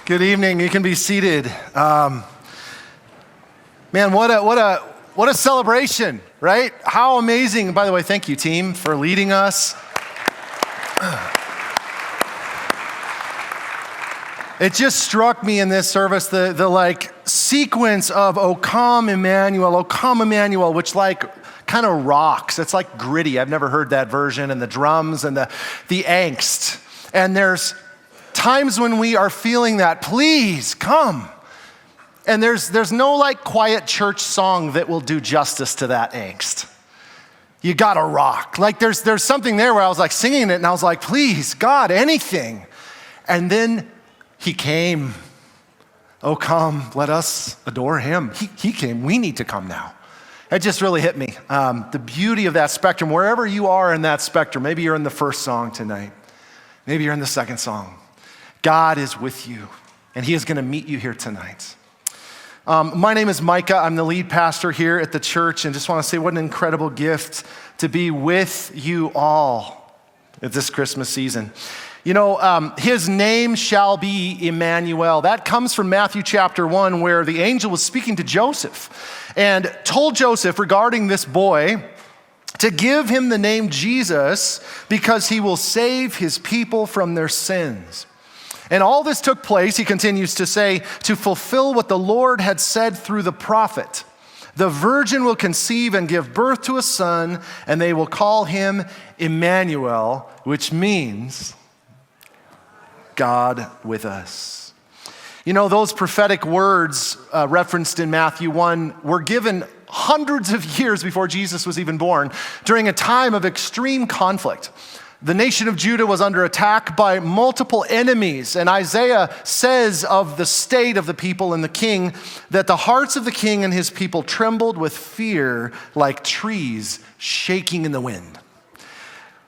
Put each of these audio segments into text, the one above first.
Good evening. You can be seated. Man, what a celebration, right? How amazing. By the way, thank you, team, for leading us. It just struck me in this service, the sequence of O come Emmanuel, which kind of rocks. It's like gritty. I've never heard that version, and the drums and the angst. And there's times when we are feeling that, please come. And there's no quiet church song that will do justice to that angst. You gotta rock. There's something there where I was singing it and I was like, please, God, anything. And then he came. Oh, come, let us adore him. He came. We need to come now. It just really hit me. The beauty of that spectrum, wherever you are in that spectrum, maybe you're in the first song tonight. Maybe you're in the second song. God is with you, and he is going to meet you here tonight. My name is Micah. I'm the lead pastor here at the church, and just want to say what an incredible gift to be with you all at this Christmas season. You know, his name shall be Emmanuel. That comes from Matthew chapter 1, where the angel was speaking to Joseph and told Joseph regarding this boy to give him the name Jesus because he will save his people from their sins. And all this took place, he continues to say, to fulfill what the Lord had said through the prophet. The virgin will conceive and give birth to a son, and they will call him Emmanuel, which means God with us. You know, those prophetic words referenced in Matthew 1 were given hundreds of years before Jesus was even born, during a time of extreme conflict. The nation of Judah was under attack by multiple enemies, and Isaiah says of the state of the people and the king that the hearts of the king and his people trembled with fear like trees shaking in the wind.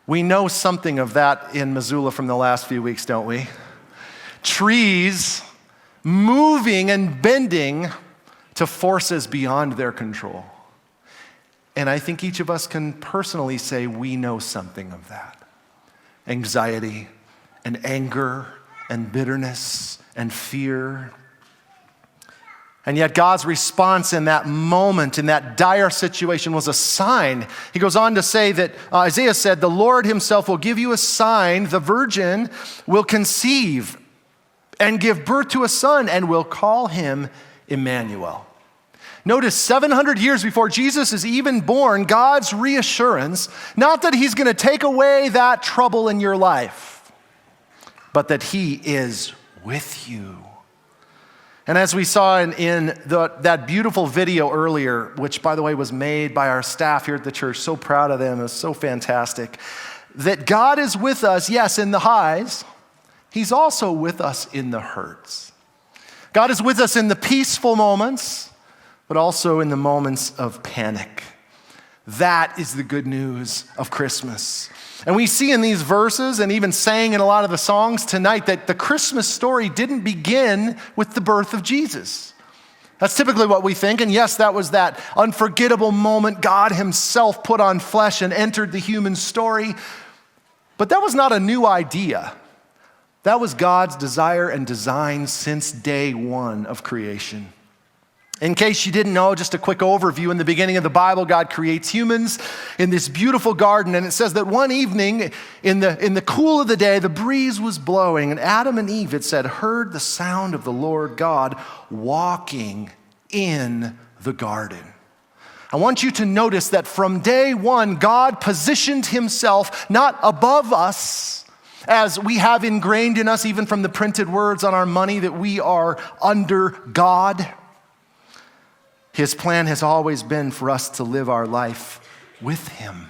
We know something of that in Missoula from the last few weeks, don't we? Trees moving and bending to forces beyond their control. And I think each of us can personally say we know something of that. Anxiety and anger and bitterness and fear. And yet God's response in that moment, in that dire situation, was a sign. He goes on to say that Isaiah said, the Lord himself will give you a sign. The virgin will conceive and give birth to a son and will call him Emmanuel. Notice 700 years before Jesus is even born, God's reassurance, not that he's going to take away that trouble in your life, but that he is with you. And as we saw in that beautiful video earlier, which by the way was made by our staff here at the church, so proud of them, it was so fantastic, that God is with us, yes, in the highs, he's also with us in the hurts. God is with us in the peaceful moments, but also in the moments of panic. That is the good news of Christmas. And we see in these verses, and even sang in a lot of the songs tonight, that the Christmas story didn't begin with the birth of Jesus. That's typically what we think, and yes, that was that unforgettable moment God himself put on flesh and entered the human story. But that was not a new idea. That was God's desire and design since day one of creation. In case you didn't know, just a quick overview. In the beginning of the Bible, God creates humans in this beautiful garden. And it says that one evening in the cool of the day, the breeze was blowing. And Adam and Eve, it said, heard the sound of the Lord God walking in the garden. I want you to notice that from day one, God positioned himself not above us, as we have ingrained in us, even from the printed words on our money, that we are under God. His plan has always been for us to live our life with him.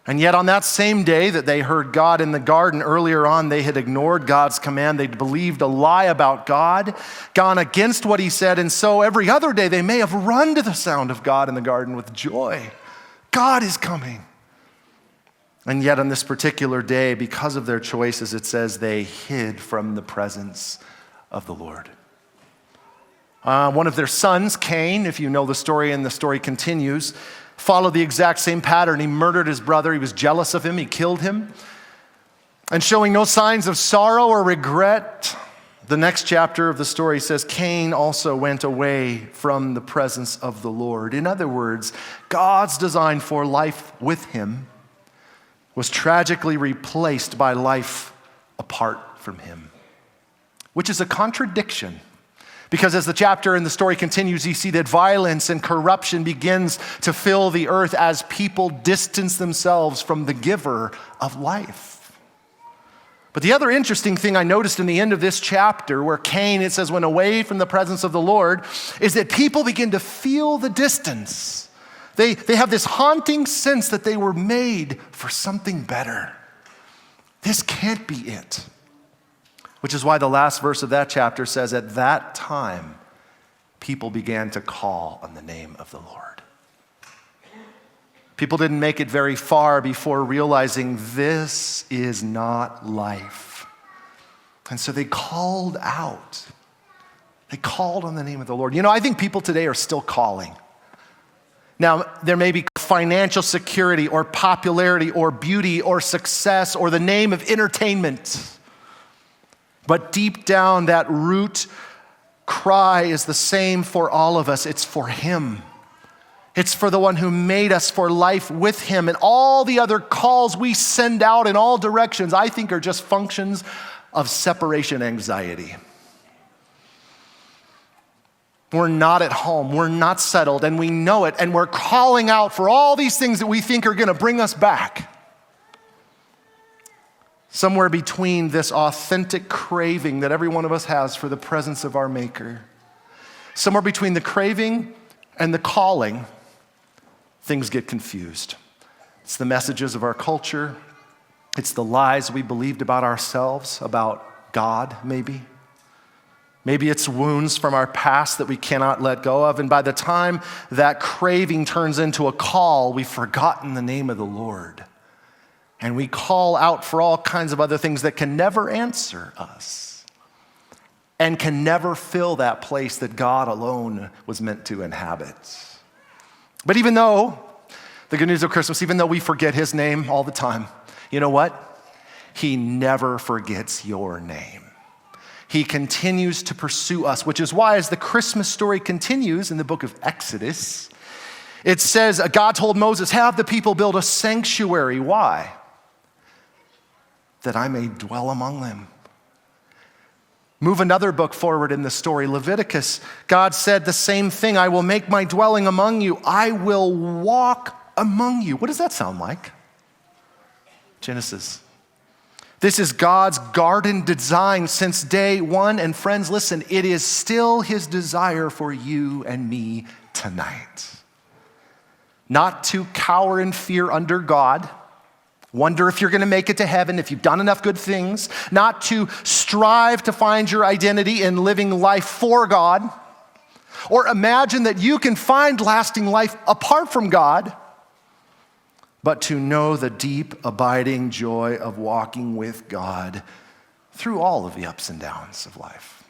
And yet on that same day that they heard God in the garden, earlier on, they had ignored God's command. They'd believed a lie about God, gone against what he said. And so every other day, they may have run to the sound of God in the garden with joy. God is coming. And yet on this particular day, because of their choices, it says they hid from the presence of the Lord. One of their sons, Cain, if you know the story and the story continues, followed the exact same pattern. He murdered his brother. He was jealous of him. He killed him. And showing no signs of sorrow or regret, The next chapter of the story says, Cain also went away from the presence of the Lord. In other words, God's design for life with him was tragically replaced by life apart from him, which is a contradiction. Because as the chapter and the story continues, you see that violence and corruption begins to fill the earth as people distance themselves from the giver of life. But the other interesting thing I noticed in the end of this chapter, where Cain, it says, went away from the presence of the Lord, is that people begin to feel the distance. They have this haunting sense that they were made for something better. This can't be it. Which is why the last verse of that chapter says, at that time, people began to call on the name of the Lord. People didn't make it very far before realizing this is not life. And so they called out. They called on the name of the Lord. You know, I think people today are still calling. Now, there may be financial security or popularity or beauty or success or the name of entertainment. But deep down, that root cry is the same for all of us. It's for him. It's for the one who made us for life with him. And all the other calls we send out in all directions, I think, are just functions of separation anxiety. We're not at home. We're not settled, and we know it. And we're calling out for all these things that we think are going to bring us back. Somewhere between this authentic craving that every one of us has for the presence of our Maker, somewhere between the craving and the calling, things get confused. It's the messages of our culture. It's the lies we believed about ourselves, about God, maybe. Maybe it's wounds from our past that we cannot let go of. And by the time that craving turns into a call, we've forgotten the name of the Lord. And we call out for all kinds of other things that can never answer us and can never fill that place that God alone was meant to inhabit. But even though, the good news of Christmas, even though we forget his name all the time, you know what? He never forgets your name. He continues to pursue us, which is why as the Christmas story continues in the book of Exodus, it says, God told Moses, have the people build a sanctuary. Why? That I may dwell among them. Move another book forward in the story, Leviticus. God said the same thing. I will make my dwelling among you. I will walk among you. What does that sound like? Genesis. This is God's garden design since day one. And friends, listen, it is still his desire for you and me tonight. Not to cower in fear under God, wonder if you're going to make it to heaven, if you've done enough good things, not to strive to find your identity in living life for God, or imagine that you can find lasting life apart from God, but to know the deep, abiding joy of walking with God through all of the ups and downs of life.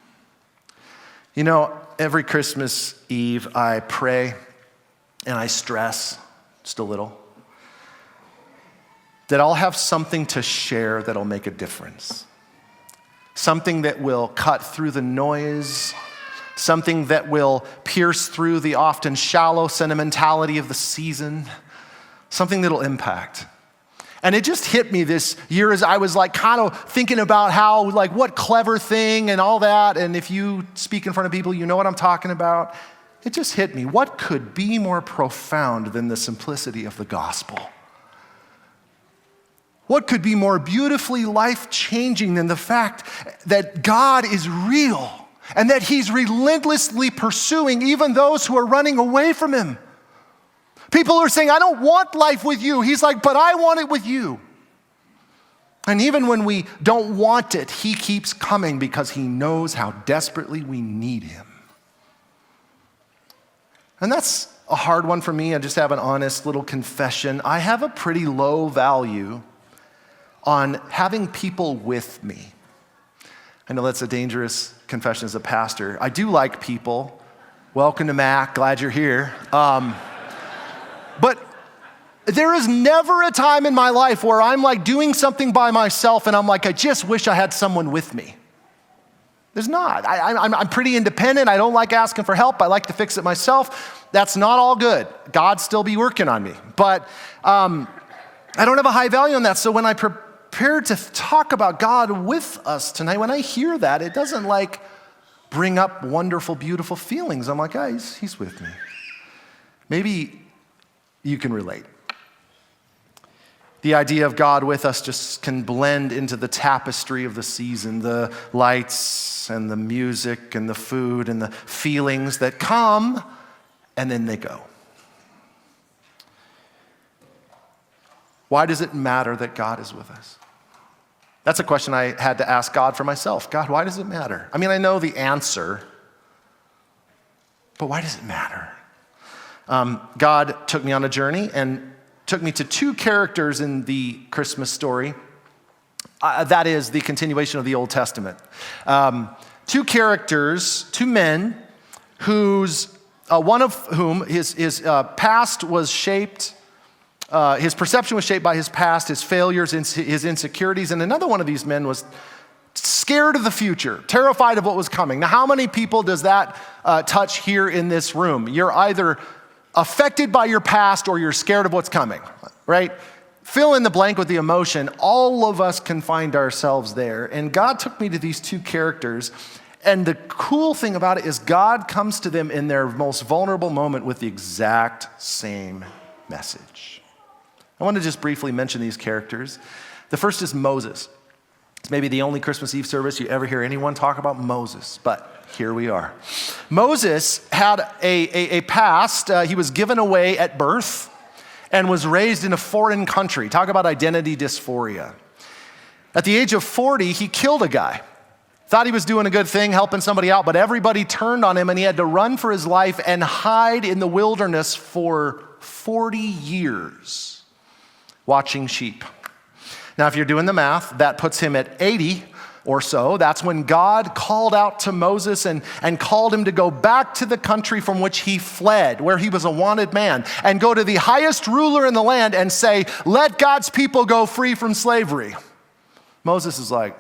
You know, every Christmas Eve, I pray and I stress just a little that I'll have something to share that'll make a difference. Something that will cut through the noise, something that will pierce through the often shallow sentimentality of the season, something that'll impact. And it just hit me this year as I was like kind of thinking about how, like, what clever thing and all that. And if you speak in front of people, you know what I'm talking about. It just hit me. What could be more profound than the simplicity of the gospel? What could be more beautifully life-changing than the fact that God is real and that he's relentlessly pursuing even those who are running away from him? People are saying, I don't want life with you. He's like, but I want it with you. And even when we don't want it, he keeps coming because he knows how desperately we need him. And that's a hard one for me. I just have an honest little confession. I have a pretty low value on having people with me. I know that's a dangerous confession as a pastor. I do like people. Welcome to Mac, glad you're here. But there is never a time in my life where I'm like doing something by myself and I'm like, I just wish I had someone with me. There's not. I'm pretty independent. I don't like asking for help. I like to fix it myself. That's not all good. God still be working on me. But I don't have a high value on that. So when I prepare to talk about God with us tonight, when I hear that, it doesn't like bring up wonderful, beautiful feelings. I'm like, he's with me. Maybe you can relate. The idea of God with us just can blend into the tapestry of the season, the lights and the music and the food and the feelings that come and then they go. Why does it matter that God is with us? That's a question I had to ask God for myself. God, why does it matter? I mean, I know the answer, but why does it matter? God took me on a journey and took me to two characters in the Christmas story. That is the continuation of the Old Testament. Two characters, two men, one of whom his past was shaped, his perception was shaped by his past, his failures, his insecurities, and another one of these men was scared of the future, terrified of what was coming. Now, how many people does that touch here in this room? You're either affected by your past or you're scared of what's coming, right? Fill in the blank with the emotion. All of us can find ourselves there. And God took me to these two characters. And the cool thing about it is God comes to them in their most vulnerable moment with the exact same message. I want to just briefly mention these characters. The first is Moses. It's maybe the only Christmas Eve service you ever hear anyone talk about Moses, but here we are. Moses had a past. He was given away at birth and was raised in a foreign country. Talk about identity dysphoria. At the age of 40, he killed a guy. Thought he was doing a good thing, helping somebody out, but everybody turned on him and he had to run for his life and hide in the wilderness for 40 years watching sheep. Now, if you're doing the math, that puts him at 80 or so. That's when God called out to Moses and called him to go back to the country from which he fled, where he was a wanted man, and go to the highest ruler in the land and say, let God's people go free from slavery. Moses is like,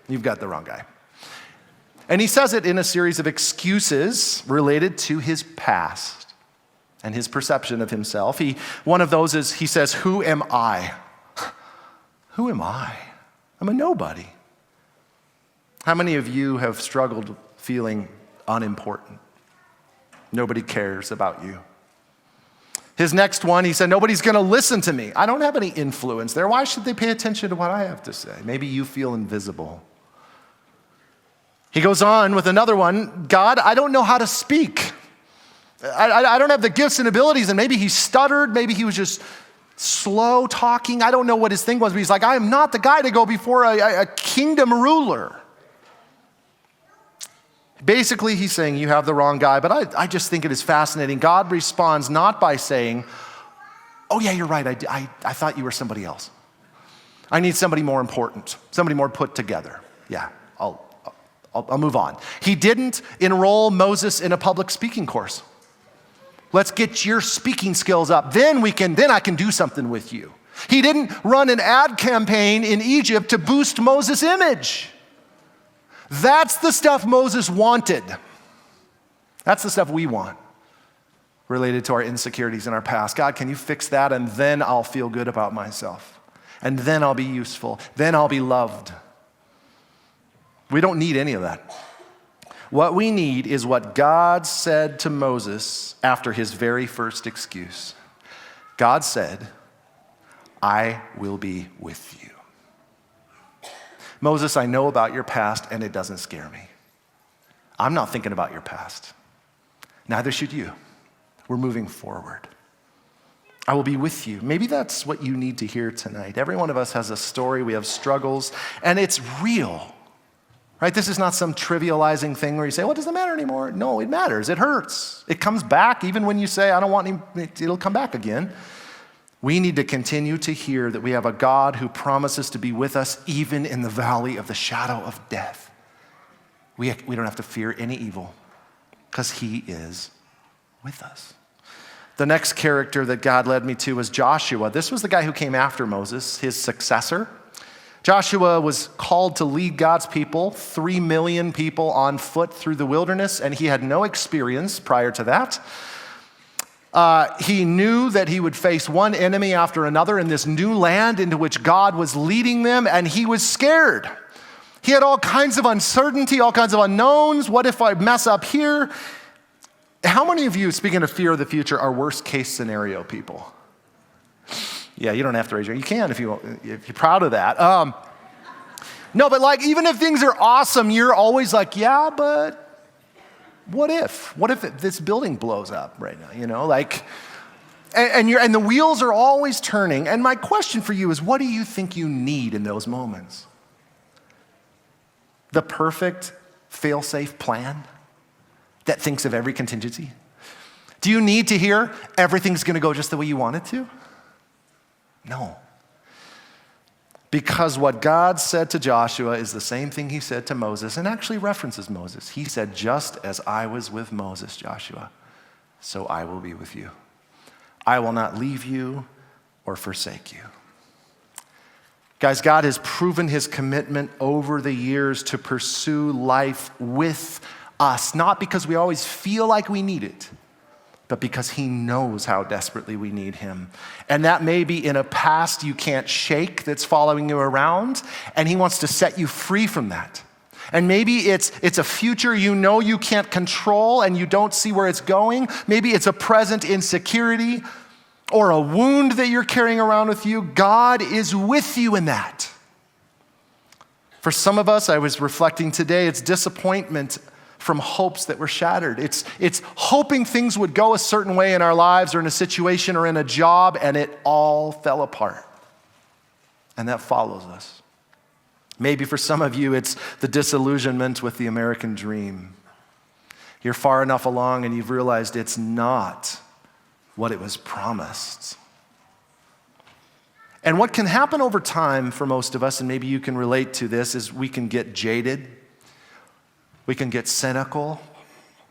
you've got the wrong guy. And he says it in a series of excuses related to his past and his perception of himself. One of those is, he says, who am I? Who am I? I'm a nobody. How many of you have struggled feeling unimportant? Nobody cares about you. His next one, he said, nobody's going to listen to me. I don't have any influence there. Why should they pay attention to what I have to say? Maybe you feel invisible. He goes on with another one. God, I don't know how to speak. I don't have the gifts and abilities. And maybe he stuttered. Maybe he was just slow talking. I don't know what his thing was. But he's like, I am not the guy to go before a kingdom ruler. Basically, he's saying, you have the wrong guy. But I just think it is fascinating. God responds not by saying, oh, yeah, you're right. I thought you were somebody else. I need somebody more important, somebody more put together. Yeah, I'll move on. He didn't enroll Moses in a public speaking course. Let's get your speaking skills up. Then I can do something with you. He didn't run an ad campaign in Egypt to boost Moses' image. That's the stuff Moses wanted. That's the stuff we want related to our insecurities in our past. God, can you fix that? And then I'll feel good about myself. And then I'll be useful. Then I'll be loved. We don't need any of that. What we need is what God said to Moses after his very first excuse. God said, I will be with you. Moses, I know about your past and it doesn't scare me. I'm not thinking about your past. Neither should you. We're moving forward. I will be with you. Maybe that's what you need to hear tonight. Every one of us has a story. We have struggles and it's real. Right? This is not some trivializing thing where you say, well, it doesn't matter anymore. No, it matters. It hurts. It comes back. Even when you say, I don't want him, it'll come back again. We need to continue to hear that we have a God who promises to be with us even in the valley of the shadow of death. We don't have to fear any evil because he is with us. The next character that God led me to was Joshua. This was the guy who came after Moses, his successor. Joshua was called to lead God's people, 3 million people on foot through the wilderness, and he had no experience prior to that. He knew that he would face one enemy after another in this new land into which God was leading them, and he was scared. He had all kinds of uncertainty, all kinds of unknowns. What if I mess up here? How many of you, speaking of fear of the future, are worst case scenario people? Yeah, you don't have to raise your hand. You can if you're proud of that. No, but like even if things are awesome, you're always like, yeah, but what if? What if this building blows up right now? You know, like, and the wheels are always turning. And my question for you is, what do you think you need in those moments? The perfect fail-safe plan that thinks of every contingency? Do you need to hear everything's going to go just the way you want it to? No. Because what God said to Joshua is the same thing he said to Moses, and actually references Moses. He said, just as I was with Moses, Joshua, so I will be with you. I will not leave you or forsake you. Guys, God has proven his commitment over the years to pursue life with us, not because we always feel like we need it, but because he knows how desperately we need him. And that may be in a past you can't shake that's following you around, and he wants to set you free from that. And maybe it's a future you know you can't control and you don't see where it's going. Maybe it's a present insecurity or a wound that you're carrying around with you. God is with you in that. For some of us, I was reflecting today, it's disappointment from hopes that were shattered. It's hoping things would go a certain way in our lives or in a situation or in a job, and it all fell apart. And that follows us. Maybe for some of you, it's the disillusionment with the American dream. You're far enough along and you've realized it's not what it was promised. And what can happen over time for most of us, and maybe you can relate to this, is we can get jaded. We can get cynical.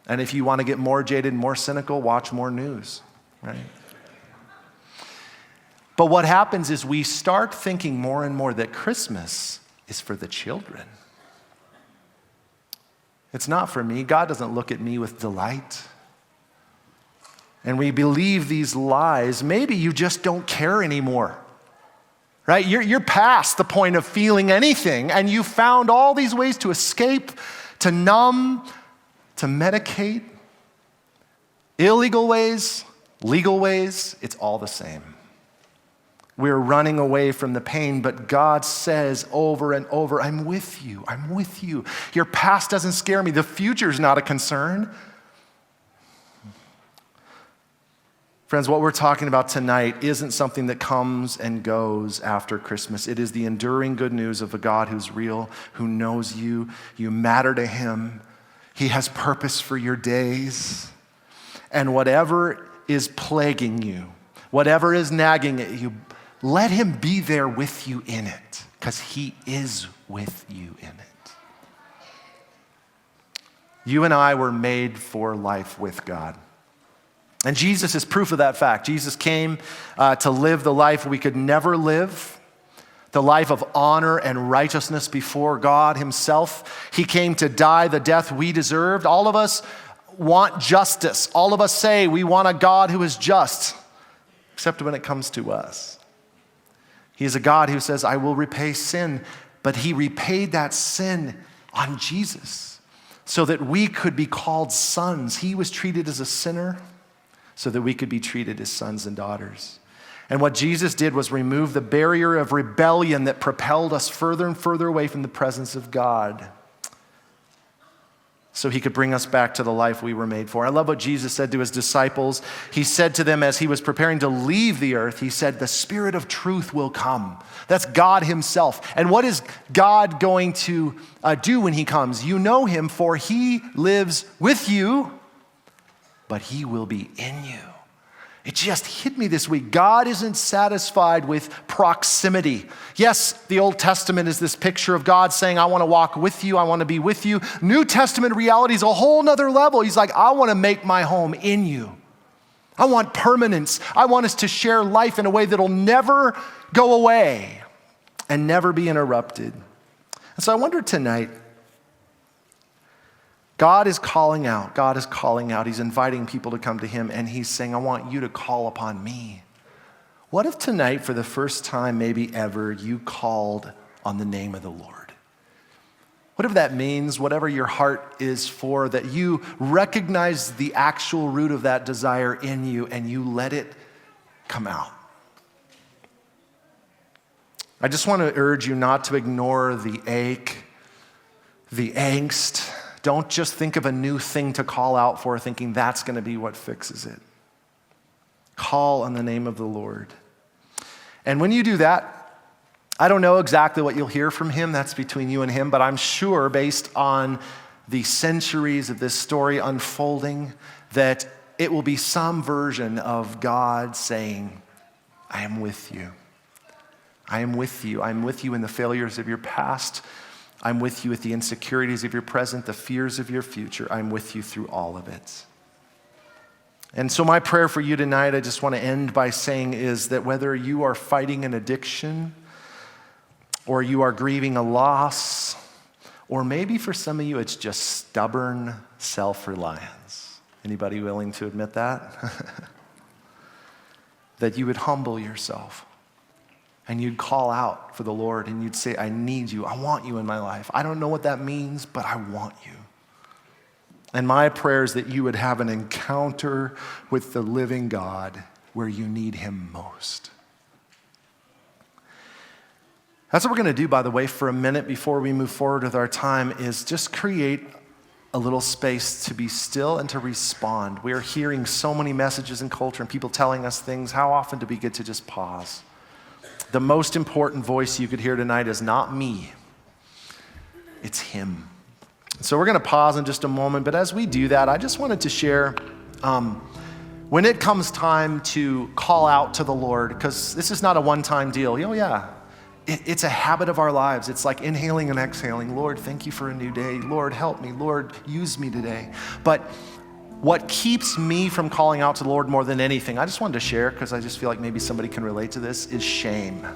And if you want to get more jaded, more cynical, watch more news, right? But what happens is we start thinking more and more that Christmas is for the children. It's not for me. God doesn't look at me with delight. And we believe these lies. Maybe you just don't care anymore, right? You're past the point of feeling anything, and you found all these ways to escape, to numb, to medicate. Illegal ways, legal ways, it's all the same. We're running away from the pain, but God says over and over, I'm with you, I'm with you. Your past doesn't scare me. The future's not a concern. Friends, what we're talking about tonight isn't something that comes and goes after Christmas. It is the enduring good news of a God who's real, who knows you. You matter to him. He has purpose for your days. And whatever is plaguing you, whatever is nagging at you, let him be there with you in it, because he is with you in it. You and I were made for life with God. And Jesus is proof of that fact. Jesus came to live the life we could never live, the life of honor and righteousness before God himself. He came to die the death we deserved. All of us want justice. All of us say we want a God who is just, except when it comes to us. He is a God who says, I will repay sin, but he repaid that sin on Jesus so that we could be called sons. He was treated as a sinner so that we could be treated as sons and daughters. And what Jesus did was remove the barrier of rebellion that propelled us further and further away from the presence of God so he could bring us back to the life we were made for. I love what Jesus said to his disciples. He said to them as he was preparing to leave the earth, he said, the Spirit of truth will come. That's God himself. And what is God going to do when he comes? You know him, for he lives with you, but he will be in you. It just hit me this week. God isn't satisfied with proximity. Yes, the Old Testament is this picture of God saying, I want to walk with you, I want to be with you. New Testament reality is a whole nother level. He's like, I want to make my home in you. I want permanence. I want us to share life in a way that'll never go away. and never be interrupted. And so I wonder tonight, God is calling out. God is calling out. He's inviting people to come to him, and he's saying, I want you to call upon me. What if tonight, for the first time maybe ever, you called on the name of the Lord? Whatever that means, whatever your heart is for, that you recognize the actual root of that desire in you and you let it come out. I just want to urge you not to ignore the ache, the angst. Don't just think of a new thing to call out for, thinking that's going to be what fixes it. Call on the name of the Lord. And when you do that, I don't know exactly what you'll hear from him. That's between you and him. But I'm sure, based on the centuries of this story unfolding, that it will be some version of God saying, I am with you. I am with you. I'm with you in the failures of your past. I'm with you with the insecurities of your present, the fears of your future. I'm with you through all of it. And so my prayer for you tonight, I just want to end by saying, is that whether you are fighting an addiction, or you are grieving a loss, or maybe for some of you it's just stubborn self-reliance. Anybody willing to admit that? That you would humble yourself and you'd call out for the Lord and you'd say, I need you. I want you in my life. I don't know what that means, but I want you. And my prayer is that you would have an encounter with the living God where you need him most. That's what we're going to do, by the way, for a minute before we move forward with our time, is just create a little space to be still and to respond. We are hearing so many messages in culture and people telling us things. How often do we get to just pause? The most important voice you could hear tonight is not me. It's him. So we're going to pause in just a moment, but as we do that, I just wanted to share when it comes time to call out to the Lord, because this is not a one-time deal. Oh yeah. It's a habit of our lives. It's like inhaling and exhaling. Lord, thank you for a new day. Lord, help me. Lord, use me today. But what keeps me from calling out to the Lord more than anything, I just wanted to share because I just feel like maybe somebody can relate to this, is shame.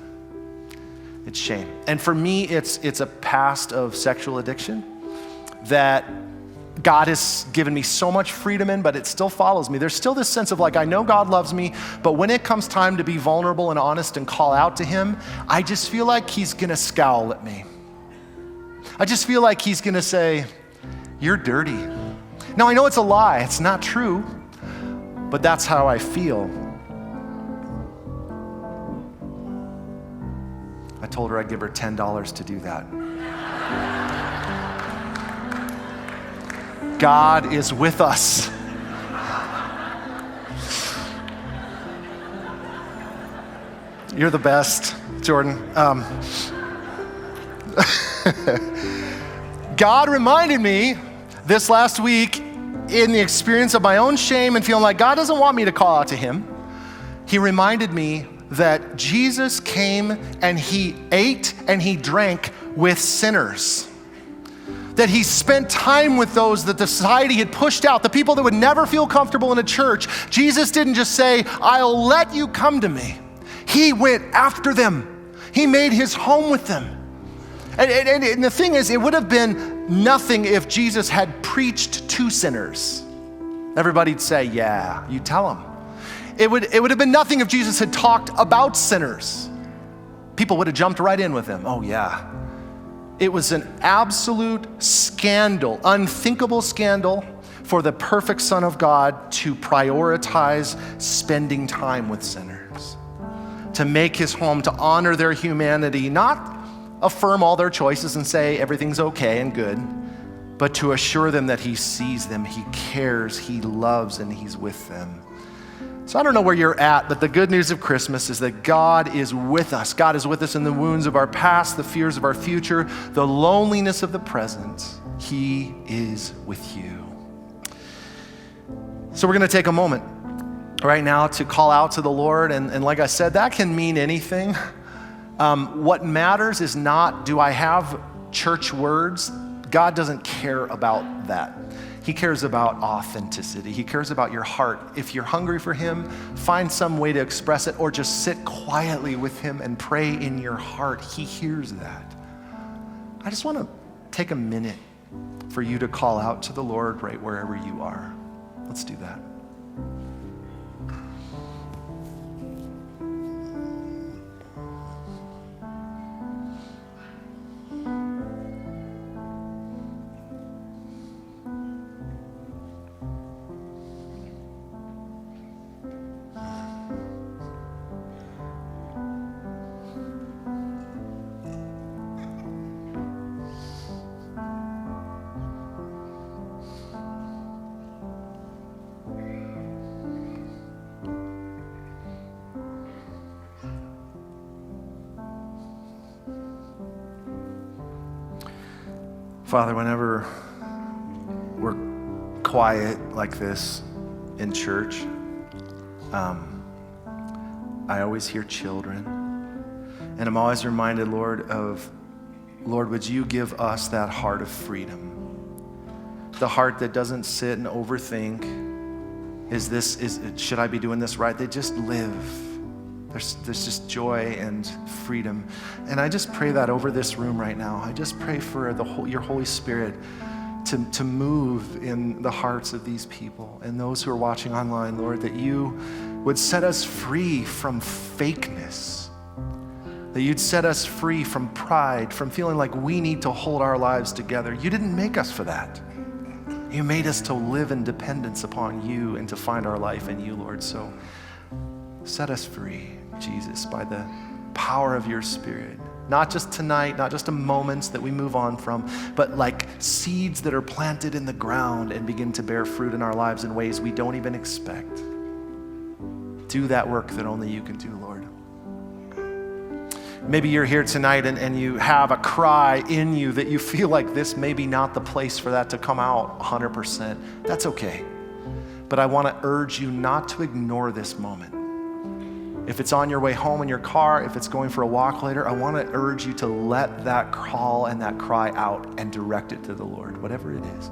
It's shame. And for me, it's a past of sexual addiction that God has given me so much freedom in, but it still follows me. There's still this sense of like, I know God loves me, but when it comes time to be vulnerable and honest and call out to him, I just feel like he's gonna scowl at me. I just feel like he's gonna say, you're dirty. Now I know it's a lie, it's not true, but that's how I feel. I told her I'd give her $10 to do that. God is with us. You're the best, Jordan. God reminded me this last week in the experience of my own shame and feeling like God doesn't want me to call out to him. He reminded me that Jesus came and he ate and he drank with sinners. That he spent time with those that the society had pushed out, the people that would never feel comfortable in a church. Jesus didn't just say, I'll let you come to me. He went after them. He made his home with them. And the thing is, it would have been nothing if Jesus had preached to sinners. Everybody'd say, yeah, you tell them. It would have been nothing if Jesus had talked about sinners. People would have jumped right in with him. Oh yeah. It was an absolute scandal, unthinkable scandal for the perfect Son of God to prioritize spending time with sinners, to make his home, to honor their humanity, not affirm all their choices and say everything's okay and good, but to assure them that he sees them, he cares, he loves, and he's with them. So I don't know where you're at, but the good news of Christmas is that God is with us. God is with us in the wounds of our past, the fears of our future, the loneliness of the present. He is with you. So we're going to take a moment right now to call out to the Lord. And like I said, that can mean anything. What matters is not, do I have church words? God doesn't care about that. He cares about authenticity. He cares about your heart. If you're hungry for him, find some way to express it, or just sit quietly with him and pray in your heart. He hears that. I just want to take a minute for you to call out to the Lord right wherever you are. Let's do that. Father, whenever we're quiet like this in church, I always hear children. And I'm always reminded, Lord, would you give us that heart of freedom? The heart that doesn't sit and overthink, should I be doing this right? They just live. There's just joy and freedom. And I just pray that over this room right now. I just pray for your Holy Spirit to move in the hearts of these people and those who are watching online, Lord, that you would set us free from fakeness, that you'd set us free from pride, from feeling like we need to hold our lives together. You didn't make us for that. You made us to live in dependence upon you and to find our life in you, Lord. So set us free, Jesus, by the power of your Spirit. Not just tonight, not just a moments that we move on from, but like seeds that are planted in the ground and begin to bear fruit in our lives in ways we don't even expect. Do that work that only you can do, Lord. Maybe you're here tonight and you have a cry in you that you feel like this may be not the place for that to come out 100%. That's okay. But I want to urge you not to ignore this moment. If it's on your way home in your car, if it's going for a walk later, I want to urge you to let that call and that cry out and direct it to the Lord, whatever it is.